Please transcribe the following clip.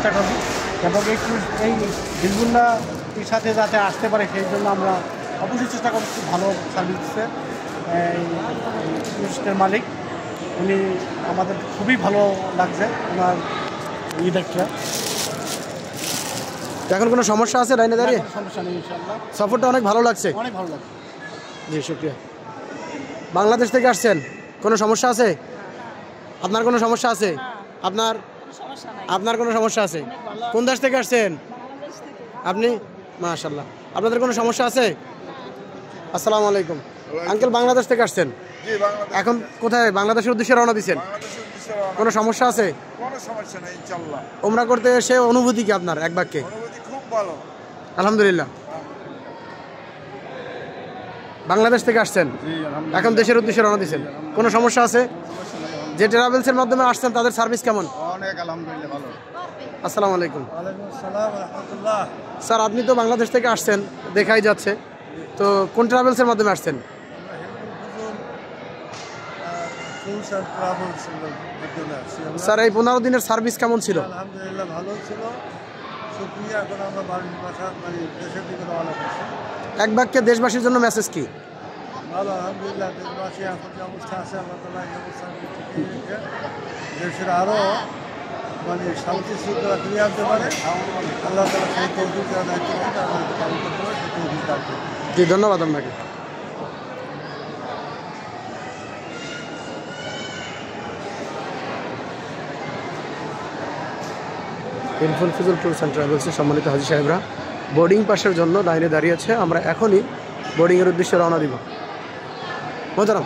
চেষ্টা করব এবং এই হিজবুল্লাহর সাথে যাতে আসতে পারে সেই জন্য আমরা অবশ্যই চেষ্টা করছি। ভালো সার্ভিস দিচ্ছে এই টুরিস্টের মালিক, উনি আমাদের খুবই ভালো লাগছে ওনার দেখতে। এখন কোনো সমস্যা আছে লাইনে দাঁড়িয়ে? সমস্যা নেই ইনশাআল্লাহ। সফরটা অনেক ভালো লাগছে। অনেক ভালো লাগছে। জি শুক্রিয়া। বাংলাদেশ থেকে আসছেন, কোনো সমস্যা আছে? আপনার কোনো সমস্যা আছে? আপনার কোনো সমস্যা আছে? কোন দেশ থেকে আসছেন আপনি? মাশাআল্লাহ। আপনাদের কোনো সমস্যা আছে? আসসালামু আলাইকুম আঙ্কেল, বাংলাদেশ থেকে আসছেন, এখন কোথায় বাংলাদেশের উদ্দেশ্যে রওনা দিচ্ছেন? কোনো সমস্যা আছে? কোনো সমস্যা নেই ইনশাআল্লাহ। ওমরা করতে এসে অনুভূতি কি আপনার এক বাক্যে? অনুভূতি খুব ভালো, আলহামদুলিল্লাহ। বাংলাদেশ থেকে আসছেন, এখন দেশের উদ্দেশ্যে রওনা দিচ্ছেন, কোনো সমস্যা আছে? যে ট্রাভেলসের মাধ্যমে আসছেন তাদের সার্ভিস কেমন? অনেক আলহামদুলিল্লাহ ভালো। আসসালামু আলাইকুম। ওয়ালাইকুম আসসালাম ওয়া রাহমাতুল্লাহ। স্যার আপনি তো বাংলাদেশ থেকে আসছেন দেখাই যাচ্ছে, তো কোন ট্রাভেলসের মাধ্যমে আসছেন? স্যার এই 15 দিনের সার্ভিস কেমন ছিল? আলহামদুলিল্লাহ ভালো ছিল, শুকরিয়া। এখন আমরা বাড়ির বাসা মানে দেশের দিকে রওনা করছি। এক বাক্যে দেশবাসীর জন্য মেসেজ কি? ভালো, আলহামদুলিল্লাহ। দেশবাসী এখন যে অবস্থা আছে, আল্লাহ তাআলা এই অবস্থা ঠিক রেখে দেশের আরও মানে শান্তি শৃঙ্খলা ফিরিয়ে আনতে পারে। আল্লাহ তাআলা সেই তৌফিক দেওয়ার দায়িত্ব নিয়ে আমাদের পালন করতে পারে, সেই তৌফিক দান করুন। জি ধন্যবাদ আপনাকে। ইরফুল ফিজুল ট্যুরস অ্যান্ড ট্রাভেলসের সম্মানিত হাজী সাহেবরা বোর্ডিং পাসের জন্য লাইনে দাঁড়িয়েছে। আমরা এখনই বোর্ডিংয়ের উদ্দেশ্যে রওনা দিব। মোহতারাম।